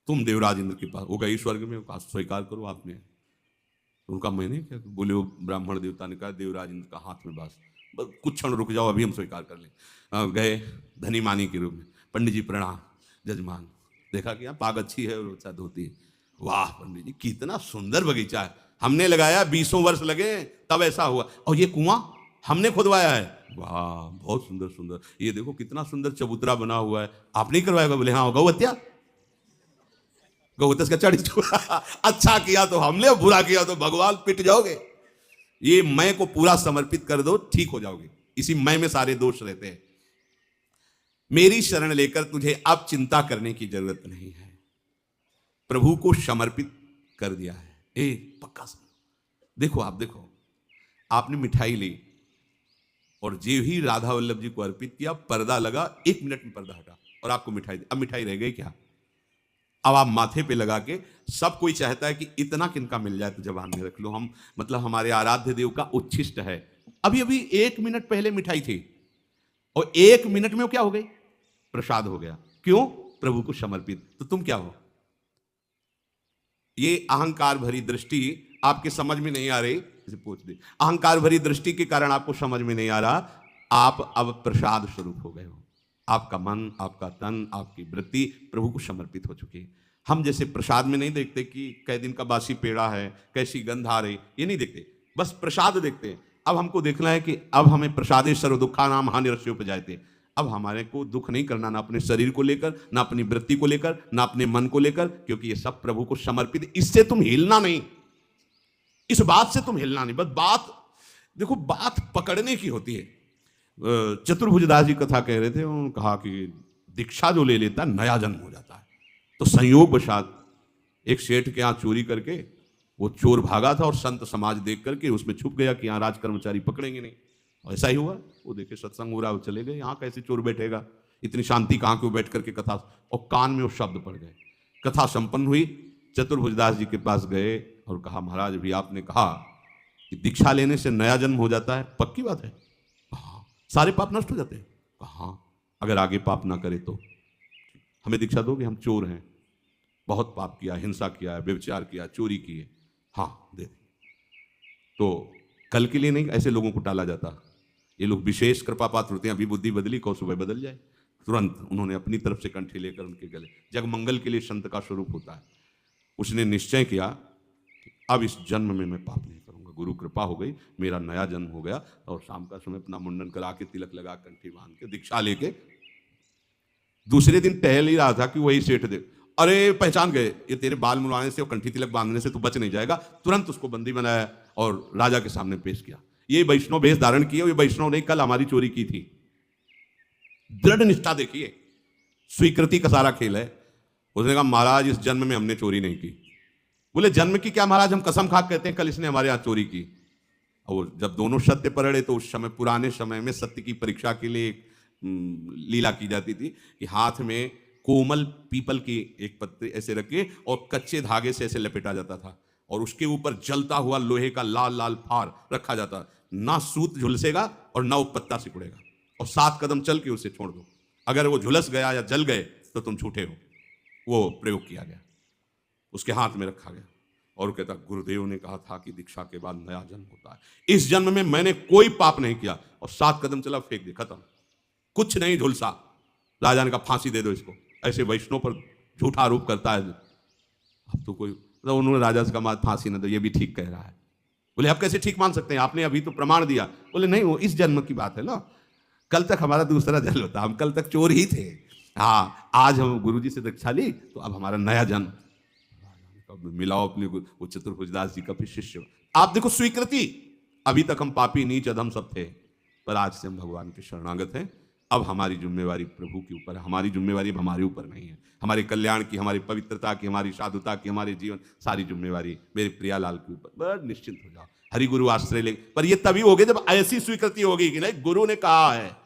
तुम देवराज इंद्र के पास, वो गई स्वर्ग में, स्वीकार करो आपने। उनका मैंने क्या? बोले वो ब्राह्मण देवता ने कहा देवराज इंद्र का हाथ में वास, कुछ क्षण रुक जाओ, अभी हम स्वीकार कर लें। गए धनी मानी के रूप में, पंडित जी प्रणाम, जजमान देखा कि पाग अच्छी है और अच्छा धोती है, वाह पंडित जी, कितना सुंदर बगीचा है, हमने लगाया 20 वर्ष लगे तब ऐसा हुआ, और ये कुआं हमने खुदवाया है। वाह, बहुत सुंदर सुंदर, ये देखो कितना सुंदर चबूतरा बना हुआ है, आपने करवाया? बोले हाँ, गौ हत्या, गौ हत्या का चढ़ी अच्छा किया तो हमने, बुरा किया तो भगवान, पिट जाओगे। ये मैं को पूरा समर्पित कर दो, ठीक हो जाओगे। इसी मैं में सारे दोष रहते हैं। मेरी शरण लेकर तुझे अब चिंता करने की जरूरत नहीं है, प्रभु को समर्पित कर दिया है। ए पक्का समझो, देखो आप देखो, आपने मिठाई ली और जो ही राधा वल्लभ जी को अर्पित किया, पर्दा लगा, 1 मिनट में पर्दा हटा और आपको मिठाई दी। अब मिठाई रह गई क्या? अब आप माथे पे लगा के, सब कोई चाहता है कि इतना किनका मिल जाए तो जबान में रख लो, हम मतलब हमारे आराध्य देव का उच्छिष्ट है। अभी अभी 1 मिनट पहले मिठाई थी और 1 मिनट में वो क्या हो गई? प्रसाद हो गया। क्यों? प्रभु को समर्पित। तो तुम क्या हो? ये अहंकार भरी दृष्टि आपके समझ में नहीं आ रही, इसे पूछ दे। अहंकार भरी दृष्टि के कारण आपको समझ में नहीं आ रहा, आप अब प्रसाद स्वरूप हो गए हो। आपका मन, आपका तन, आपकी वृत्ति प्रभु को समर्पित हो चुकी है। हम जैसे प्रसाद में नहीं देखते कि कै दिन का बासी पेड़ा है, कैसी गंध आ रही, ये नहीं देखते, बस प्रसाद देखते हैं। अब हमको देखना है कि अब हमें प्रसादे सर्व दुखा नाम हानिरस्य उपजायते। अब हमारे को दुख नहीं करना, ना अपने शरीर को लेकर, ना अपनी वृत्ति को लेकर, ना अपने मन को लेकर, क्योंकि ये सब प्रभु को समर्पित। इससे तुम हिलना नहीं, इस बात से तुम हिलना नहीं। बस बात देखो, बात पकड़ने की होती है। चतुर्भुजदास जी कथा कह रहे थे, उन्होंने कहा कि दीक्षा जो ले लेता है नया जन्म हो जाता है। तो संयोग वशात एक सेठ के यहाँ चोरी करके वो चोर भागा था और संत समाज देख करके उसमें छुप गया कि यहाँ राज कर्मचारी पकड़ेंगे नहीं। और ऐसा ही हुआ, वो देखे सत्संग हो रहा, वो चले गए। यहाँ कैसे चोर बैठेगा, इतनी शांति कहाँ क्यों बैठ करके कथा, और कान में वो शब्द पड़ गए। कथा संपन्न हुई, चतुर्भुजदास जी के पास गए और कहा, महाराज भी आपने कहा कि दीक्षा लेने से नया जन्म हो जाता है, पक्की बात है? कहा सारे पाप नष्ट हो जाते हैं? कहा अगर आगे पाप ना करे तो हमें दीक्षा दोगे, हम चोर हैं, बहुत पाप किया, हिंसा किया है, व्यभिचार किया, चोरी की है। हाँ दे। तो कल के लिए नहीं ऐसे लोगों को टाला जाता। ये लोग विशेष कृपा पात्र होते हैं, अभी बुद्धि बदली, कौ सुबह बदल जाए। तुरंत उन्होंने अपनी तरफ से कंठी लेकर उनके गले, जग मंगल के लिए संत का स्वरूप होता है। उसने निश्चय किया कि अब इस जन्म में मैं पाप नहीं करूंगा, गुरु कृपा हो गई, मेरा नया जन्म हो गया। और शाम का समय अपना मुंडन करा के, तिलक लगा, कंठी बांध के, दीक्षा लेके दूसरे दिन टहल ही रहा था कि वही सेठ दे, अरे पहचान गए, ये तेरे बाल मुड़ाने से और कंठी तिलक बांधने से तू बच नहीं जाएगा। तुरंत उसको बंदी बनाया और राजा के सामने पेश किया। ये वैष्णव वेश धारण किए, ये वैष्णव ने कल हमारी चोरी की थी। दृढ़ निष्ठा देखिए, स्वीकृति का सारा खेल है। उसने कहा, महाराज इस जन्म में हमने चोरी नहीं की। बोले जन्म की क्या महाराज, हम कसम खा कहते हैं कल इसने हमारे यहाँ चोरी की। और जब दोनों सत्य पर अड़े तो उस समय, पुराने समय में सत्य की परीक्षा के लिए लीला की जाती थी कि हाथ में कोमल पीपल की एक पत्ते ऐसे रखे और कच्चे धागे से ऐसे लपेटा जाता था और उसके ऊपर जलता हुआ लोहे का लाल लाल फार रखा जाता। ना सूत झुलसेगा और ना वो पत्ता सिकुड़ेगा, और 7 कदम चल के उसे छोड़ दो, अगर वो झुलस गया या जल गए तो तुम छूटे हो। वो प्रयोग किया गया, उसके हाथ में रखा गया और कहता, गुरुदेव ने कहा था कि दीक्षा के बाद नया जन्म होता है। इस जन्म में मैंने कोई पाप नहीं किया। और 7 कदम चला, फेंक दे, खत्म, कुछ नहीं झुलसा। राजा ने कहा, फांसी दे दो इसको, ऐसे वैष्णव पर झूठा आरोप करता है। अब तो कोई, तो उन्होंने राजा से कहा, फांसी न दो, ये भी ठीक कह रहा है। बोले आप कैसे ठीक मान सकते हैं, आपने अभी तो प्रमाण दिया। बोले नहीं, वो इस जन्म की बात है ना, कल तक हमारा दूसरा जन्म था, हम कल तक चोर ही थे। हाँ, आज हम गुरुजी से दीक्षा ली तो अब हमारा नया जन्म। मिलाओ अपने वो चतुर्भुजदास जी का भी शिष्य। आप देखो स्वीकृति, अभी तक हम पापी नीच अधम सब थे, पर आज से हम भगवान के शरणागत हैं। अब हमारी जिम्मेवारी प्रभु के ऊपर है, हमारी जिम्मेवारी अब हमारे ऊपर नहीं है। हमारे कल्याण की, हमारी पवित्रता की, हमारी साधुता की, हमारे जीवन, सारी जिम्मेवारी मेरे प्रियालाल के ऊपर। बस निश्चिंत हो जाओ, हरि गुरु आश्रय ले। पर ये तभी होगी जब ऐसी स्वीकृति होगी कि नहीं, गुरु ने कहा है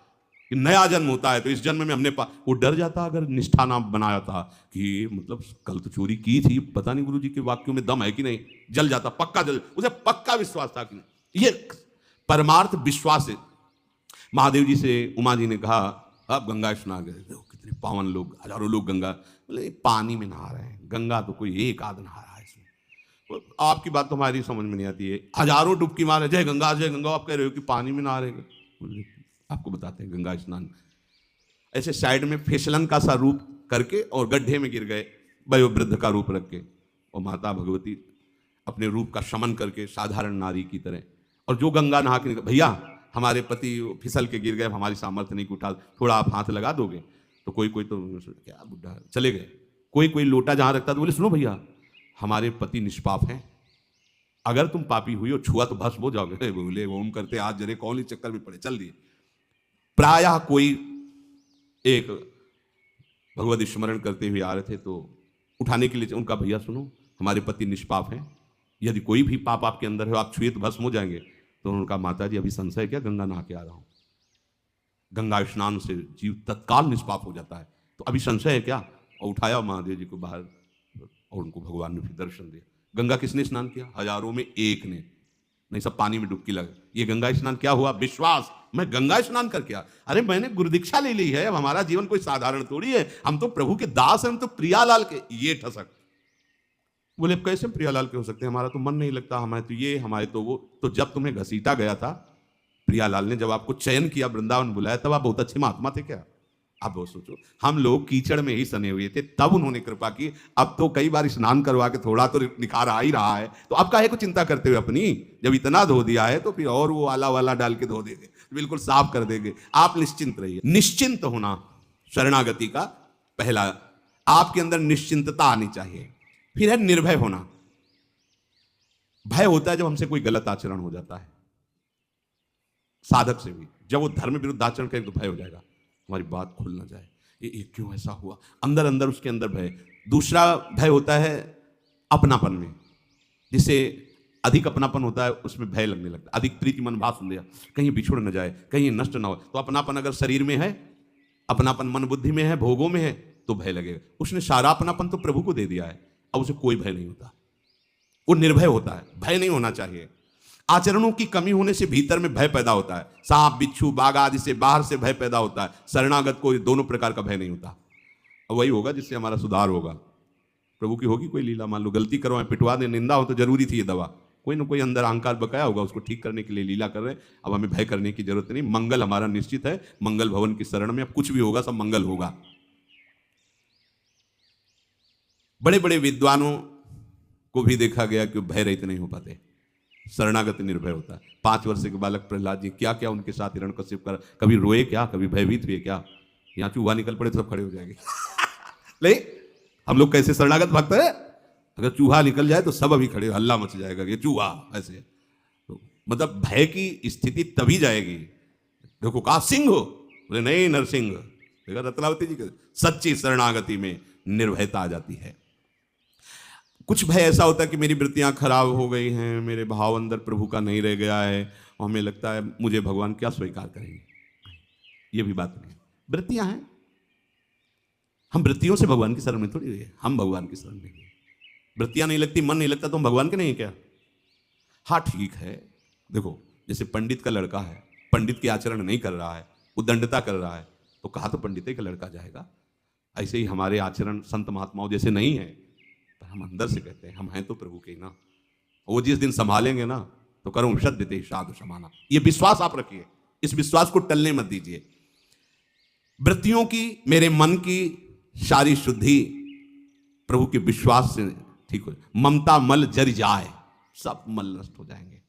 कि नया जन्म होता है, तो इस जन्म में हमने वो डर जाता अगर निष्ठा ना बनाया था कि मतलब कल तो चोरी की थी, पता नहीं गुरु जी के वाक्यों में दम है कि नहीं, जल जाता, पक्का जल। उसे पक्का विश्वास था कि नहीं, ये परमार्थ विश्वास है। महादेव जी से उमा जी ने कहा, अब गंगा स्नान गए, देखो कितने पावन लोग, हजारों लोग गंगा, बोले पानी में नहा रहे हैं, गंगा तो कोई एक आध नहा रहा है इसमें। आपकी बात तो हमारी समझ में नहीं आती है, हजारों डुबकी मारे, जय गंगा जय गंगा, आप कह रहे हो कि पानी में नहा रहे हैं। आपको बताते हैं गंगा स्नान ऐसे साइड में फिसलन का सा रूप करके और गड्ढे में गिर गए, वयोवृद्ध का रूप रख के। और माता भगवती अपने रूप का शमन करके साधारण नारी की तरह, और जो गंगा नहा के निकल, भैया हमारे पति फिसल के गिर गए, हमारी सामर्थ्य नहीं कि उठा, थोड़ा आप हाथ लगा दोगे? तो कोई कोई तो क्या बुढ़ा, चले गए। कोई कोई लोटा जहां रखता तो बोले सुनो भैया हमारे पति निष्पाप हैं, अगर तुम पापी हुई और छुआ तो भस्म हो जाओगे। बोले ओम करते आज जरे कौन इस चक्कर में पड़े, चल दिए। प्रायः कोई एक भगवत स्मरण करते हुए आ रहे थे तो उठाने के लिए उनका, भैया सुनो हमारे पति निष्पाप हैं, यदि कोई भी पाप आपके अंदर है आप छुए तो भस्म हो जाएंगे। तो उनका, माता जी अभी संशय क्या, गंगा नहा के आ रहा हूं, गंगा स्नान से जीव तत्काल निष्पाप हो जाता है, तो अभी संशय है क्या? और उठाया महादेव जी को बाहर और उनको भगवान ने फिर दर्शन दिया। गंगा किसने स्नान किया? हजारों में एक ने, नहीं सब पानी में डुबकी लगे। ये गंगा स्नान क्या हुआ? विश्वास, मैं गंगा स्नान करके आ, अरे मैंने गुरुदीक्षा ले ली है, अब हमारा जीवन कोई साधारण थोड़ी है, हम तो प्रभु के दास हैं, हम तो प्रियालाल के। ये ठसक, बोले कैसे प्रियालाल के हो सकते हैं, हमारा तो मन नहीं लगता, हमारे तो ये हमारे तो वो। तो जब तुम्हें घसीटा गया था प्रियालाल ने, जब आपको चयन किया वृंदावन बुलाया, तब आप बहुत अच्छे महात्मा थे क्या? आप वो सोचो, हम लोग कीचड़ में ही सने हुए थे, तब उन्होंने कृपा की। अब तो कई बार स्नान करवा के थोड़ा तो निखार आ ही रहा है, तो अब काहे को चिंता करते हुए अपनी, जब इतना धो दिया है तो फिर और वो आला वाला डाल के धो देंगे, बिल्कुल साफ कर देंगे। आप निश्चिंत रहिए। निश्चिंत होना शरणागति का पहला, आपके अंदर निश्चिंतता आनी चाहिए। फिर है निर्भय होना। भय होता है जब हमसे कोई गलत आचरण हो जाता है, साधक से भी जब वो धर्म विरुद्ध आचरण करे तो भय हो जाएगा, हमारी बात खुल ना जाए, ये क्यों ऐसा हुआ, अंदर अंदर उसके अंदर भय। दूसरा भय होता है अपनापन में, जिससे अधिक अपनापन होता है उसमें भय लगने लगता है। अधिक प्रीति मन भाव सुन लिया, कहीं बिछुड़ न जाए, कहीं नष्ट ना हो। तो अपनापन अगर शरीर में है, अपनापन मन बुद्धि में है, भोगों में है, तो भय लगेगा। उसने सारा अपनापन तो प्रभु को दे दिया है, अब उसे कोई भय नहीं होता, वो निर्भय होता है। भय नहीं होना चाहिए। आचरणों की कमी होने से भीतर में भय पैदा होता है, सांप बिच्छू बाघ आदि से बाहर से भय पैदा होता है। शरणागत को दोनों प्रकार का भय नहीं होता। वही होगा जिससे हमारा सुधार होगा। प्रभु की होगी कोई लीला, मान लो गलती करवाएं, पिटवा दें, निंदा हो तो जरूरी थी ये दवा, कोई ना कोई अंदर अहंकार बकाया होगा, उसको ठीक करने के लिए लीला कर रहे हैं। अब हमें भय करने की जरूरत नहीं, मंगल हमारा निश्चित है। मंगल भवन की शरण में अब कुछ भी होगा सब मंगल होगा। बड़े बड़े विद्वानों को भी देखा गया कि भय रहित नहीं हो पाते, शरणागत निर्भय होता है। 5 वर्ष के बालक प्रहलाद जी, क्या क्या उनके साथ हिरण्यकश्यप कर, कभी रोए क्या, कभी भयभीत हुए क्या? यहाँ चूहा निकल पड़े तो सब खड़े हो जाएंगे। ले हम लोग कैसे शरणागत भक्त है, अगर चूहा निकल जाए तो सब अभी खड़े, हल्ला मच जाएगा ये चूहा ऐसे। तो मतलब भय की स्थिति तभी जाएगी। देखो कहा सिंह हो, बोले नहीं नरसिंह। देखा रत्नावती जी के, सच्ची शरणागति में निर्भयता आ जाती है। कुछ भय ऐसा होता है कि मेरी वृत्तियां खराब हो गई हैं, मेरे भाव अंदर प्रभु का नहीं रह गया है, और हमें लगता है मुझे भगवान क्या स्वीकार करेंगे। ये भी बात नहीं, वृत्तियां हैं, हम वृत्तियों से भगवान की शरण में थोड़ी है, हम भगवान की शरण में हैं। वृत्तियां नहीं लगती, मन नहीं लगता तो हम भगवान के नहीं क्या? हाँ ठीक है, देखो जैसे पंडित का लड़का है, पंडित के आचरण नहीं कर रहा है, उद्दंडता कर रहा है, तो कहा तो पंडित का लड़का जाएगा। ऐसे ही हमारे आचरण संत महात्माओं जैसे नहीं है, हम अंदर से कहते हैं हम हैं तो प्रभु के ना, वो जिस दिन संभालेंगे ना तो करूं शत देते साधु समाना। ये विश्वास आप रखिए, इस विश्वास को टलने मत दीजिए। वृत्तियों की, मेरे मन की सारी शुद्धि प्रभु के विश्वास से ठीक हो। ममता मल जर जाए, सब मल नष्ट हो जाएंगे।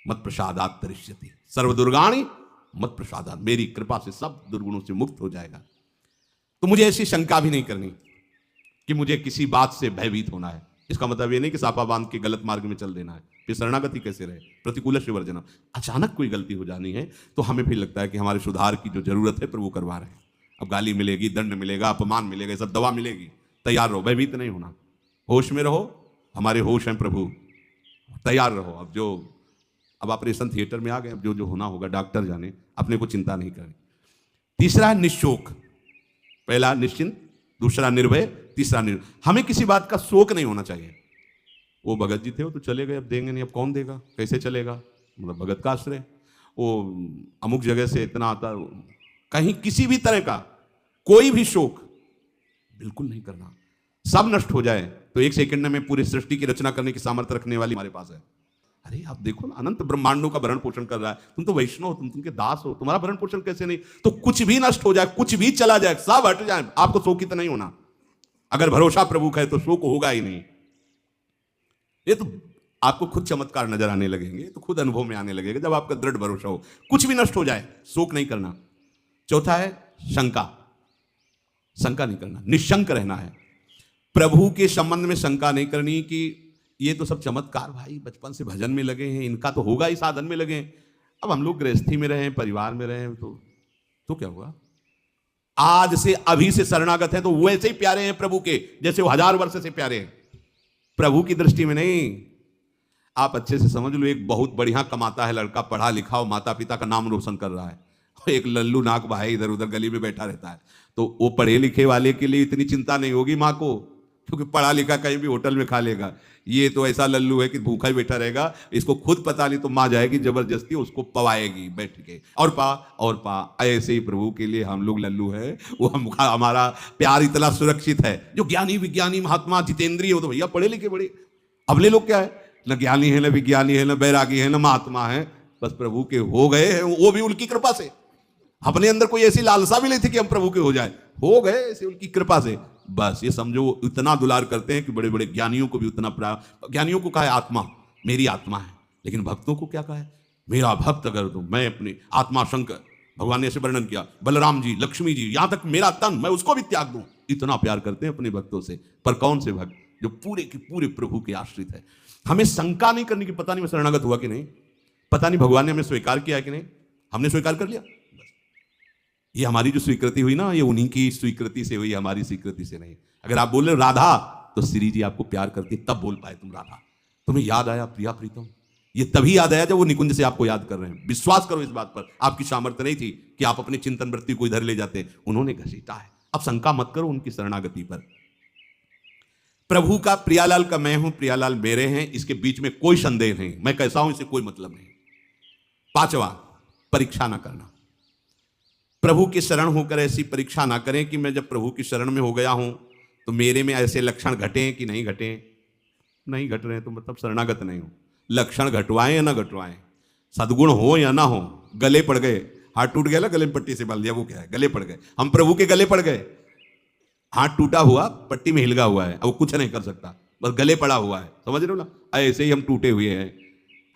मत प्रसादात तरिष्यति सर्व दुर्गाणी मत प्रसादात, मेरी कृपा से सब दुर्गुणों से मुक्त हो जाएगा। तो मुझे ऐसी शंका भी नहीं करनी कि मुझे किसी बात से भयभीत होना है। इसका मतलब ये नहीं कि सापा बांध के गलत मार्ग में चल देना है, फिर शरणागति कैसे रहे। प्रतिकूल से वर्जना, अचानक कोई गलती हो जानी है तो हमें फिर लगता है कि हमारे सुधार की जो जरूरत है प्रभु करवा रहे हैं। अब गाली मिलेगी, दंड मिलेगा, अपमान मिलेगा, सब दवा मिलेगी, तैयार रहो, भयभीत नहीं होना, होश में रहो। हमारे होश हैं प्रभु, तैयार रहो। अब ऑपरेशन थिएटर में आ गए, अब जो होना होगा डॉक्टर जाने, अपने को चिंता नहीं करनी। तीसरा है निशोक। पहला निश्चिंत, दूसरा निर्भय, तीसरा निर्भय। हमें किसी बात का शोक नहीं होना चाहिए। वो भगत जी थे, वो तो चले गए, अब देंगे नहीं, अब कौन देगा, कैसे चलेगा, मतलब भगत का आश्रय। वो अमुक जगह से इतना आता, कहीं किसी भी तरह का कोई भी शोक बिल्कुल नहीं करना। सब नष्ट हो जाए तो 1 सेकंड में पूरी सृष्टि की रचना करने की सामर्थ्य रखने वाली हमारे पास है। अरे आप देखो ना, अनंत ब्रह्मांडों का भरण पोषण कर रहा है। तुम तो वैष्णव हो, तुम तुमके दास हो, तुम्हारा भरण पोषण कैसे नहीं? तो कुछ भी नष्ट हो जाए, कुछ भी चला जाए, सब हट जाए, आपको शोकित नहीं होना। अगर भरोसा प्रभु का है तो शोक होगा ही नहीं। ये तो आपको खुद चमत्कार नजर आने लगेंगे, तो खुद अनुभव में आने लगेगा जब आपका दृढ़ भरोसा हो। कुछ भी नष्ट हो जाए शोक नहीं करना। चौथा है शंका। शंका नहीं करना, निशंक रहना है। प्रभु के संबंध में शंका नहीं करनी कि ये तो सब चमत्कार भाई बचपन से भजन में लगे हैं, इनका तो होगा ही, साधन में लगे हैं। अब हम लोग गृहस्थी में रहे, परिवार में रहे, तो क्या हुआ? आज से अभी से शरणागत है तो वैसे ही प्यारे हैं प्रभु के जैसे वो 1000 वर्ष से प्यारे हैं। प्रभु की दृष्टि में नहीं। आप अच्छे से समझ लो, एक बहुत बढ़िया कमाता है लड़का, पढ़ा लिखा हो, माता पिता का नाम रोशन कर रहा है, एक लल्लू नाक भाई इधर उधर गली में बैठा रहता है, तो वो पढ़े लिखे वाले के लिए इतनी चिंता नहीं होगी माँ को, क्योंकि पढ़ा लिखा कहीं भी होटल में खा लेगा। ये तो ऐसा लल्लू है कि भूखा ही बैठा रहेगा, इसको खुद पता नहीं तो माँ जाएगी जबरदस्ती उसको पवाएगी बैठ के, और पा। ऐसे ही प्रभु के लिए हम लोग लल्लू है, वो हमारा प्यार इतना सुरक्षित है। जो ज्ञानी विज्ञानी महात्मा जितेंद्रिय हो तो भैया पढ़े लिखे बड़े, अबले लोग क्या है, न ज्ञानी है, न विज्ञानी है, न बैरागी है, न महात्मा है, बस प्रभु के हो गए हैं, वो भी उनकी कृपा से। अपने अंदर कोई ऐसी लालसा भी नहीं थी कि हम प्रभु के हो जाए, हो गए ऐसे उनकी कृपा से। बस ये समझो इतना दुलार करते हैं कि बड़े बड़े ज्ञानियों को भी उतना ज्ञानियों को कहा है आत्मा, मेरी आत्मा है, लेकिन भक्तों को क्या कहा है, मेरा भक्त अगर तो मैं अपनी आत्मा शंकर, भगवान ने ऐसे वर्णन किया, बलराम जी, लक्ष्मी जी, यहां तक मेरा तन मैं उसको भी त्याग दूं। इतना प्यार करते हैं अपने भक्तों से। पर कौन से भक्त? जो पूरे के पूरे प्रभु के आश्रित है। हमें शंका नहीं करनी कि पता नहीं मैं शरणागत हुआ कि नहीं, पता नहीं भगवान ने हमें स्वीकार किया है कि नहीं। हमने स्वीकार कर लिया, ये हमारी जो स्वीकृति हुई ना, ये उन्हीं की स्वीकृति से हुई, हमारी स्वीकृति से नहीं। अगर आप बोल रहे राधा, तो श्री जी आपको प्यार करती तब बोल पाए तुम राधा। तुम्हें याद आया प्रिया प्रीतम, ये तभी याद आया जब वो निकुंज से आपको याद कर रहे हैं। विश्वास करो इस बात पर, आपकी सामर्थ्य नहीं थी कि आप अपनी चिंतन वृत्ति को इधर ले जाते, उन्होंने घसीटा है। अब शंका मत करो उनकी शरणागति पर। प्रभु का प्रियालाल का मैं हूं, प्रियालाल मेरे हैं, इसके बीच में कोई संदेह नहीं। मैं कैसा हूं इससे कोई मतलब नहीं। पांचवा, परीक्षा ना करना। प्रभु की शरण होकर ऐसी परीक्षा ना करें कि मैं जब प्रभु की शरण में हो गया हूं तो मेरे में ऐसे लक्षण घटे कि नहीं घटे। नहीं घट रहे तो मतलब शरणागत नहीं हो। लक्षण घटवाएं या ना घटवाएं, सद्गुण हो या ना हो, गले पड़ गए, हाथ टूट गया ना, गले में पट्टी से बांध दिया, वो क्या है, गले पड़ गए। हम प्रभु के गले पड़ गए, हाथ टूटा हुआ पट्टी में हिलगा हुआ है, अब वो कुछ नहीं कर सकता, बस गले पड़ा हुआ है, समझ रहे हो ना। ऐसे ही हम टूटे हुए हैं,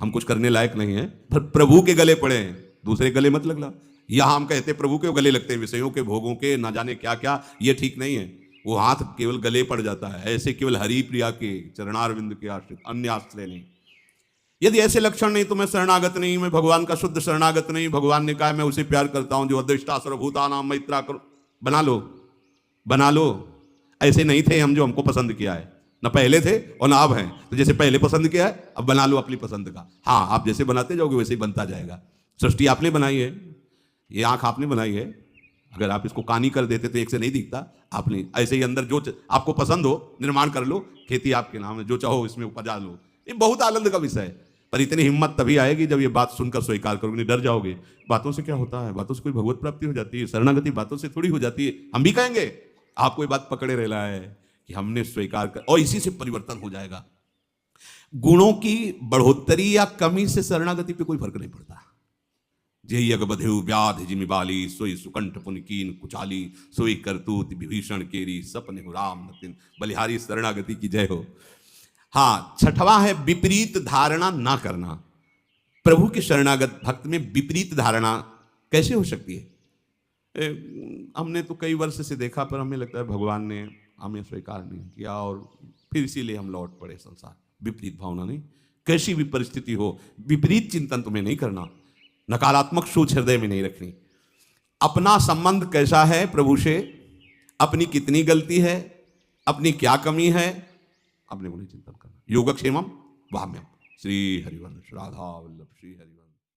हम कुछ करने लायक नहीं है, पर प्रभु के गले पड़े हैं, दूसरे गले मत लगना। यहां हम कहते प्रभु के गले लगते हैं, विषयों के, भोगों के, ना जाने क्या क्या, ये ठीक नहीं है। वो हाथ केवल गले पड़ जाता है, ऐसे केवल हरि प्रिया के चरणारविंद के आश्रित, अन्य आश्रय नहीं। यदि ऐसे लक्षण नहीं तो मैं शरणागत नहीं, मैं भगवान का शुद्ध शरणागत नहीं। भगवान ने कहा मैं उसे प्यार करता हूं जो अदृष्टा सर्वभूतानां मैत्रा करो। बना लो। ऐसे नहीं थे हम जो हमको पसंद किया है, ना पहले थे और ना अब हैं। तो जैसे पहले पसंद किया है अब बना लो अपनी पसंद का। हाँ, आप जैसे बनाते जाओगे वैसे ही बनता जाएगा। सृष्टि आपने बनाई है, ये आंख आपने बनाई है, अगर आप इसको कानी कर देते तो एक से नहीं दिखता। आपने ऐसे ही अंदर जो आपको पसंद हो निर्माण कर लो, खेती आपके नाम है, जो चाहो इसमें उपजा लो। ये बहुत आनंद का विषय है, पर इतनी हिम्मत तभी आएगी जब ये बात सुनकर स्वीकार करोगे। नहीं, डर जाओगे। बातों से क्या होता है, बातों से कोई भगवत प्राप्ति हो जाती है, शरणागति बातों से थोड़ी हो जाती है। हम भी कहेंगे, आपको ये बात पकड़े रहना है कि हमने स्वीकार कर, और इसी से परिवर्तन हो जाएगा। गुणों की बढ़ोतरी या कमी से शरणागति पे कोई फर्क नहीं पड़ता। जय अगबधेव व्याध जिमि बाली, सोई सुकंठ पुनकीन कुचाली, सोई करतूत विभीषण केरी, सपने हो राम नतिन। बलिहारी शरणागति की जय हो। हाँ, छठवां है विपरीत धारणा ना करना। प्रभु के शरणागत भक्त में विपरीत धारणा कैसे हो सकती है? हमने तो कई वर्ष से देखा, पर हमें लगता है भगवान ने हमें स्वीकार नहीं किया और फिर इसीलिए हम लौट पड़े संसार। विपरीत भावना नहीं, कैसी भी परिस्थिति हो विपरीत चिंतन तुम्हें नहीं करना, नकारात्मक सोच हृदय में नहीं रखनी। अपना संबंध कैसा है प्रभु से, अपनी कितनी गलती है, अपनी क्या कमी है, अपने को नहीं चिंतन करना। योगक्षेमम वाम्यम। श्री हरिवंश राधा वल्लभ श्री हरिवंश।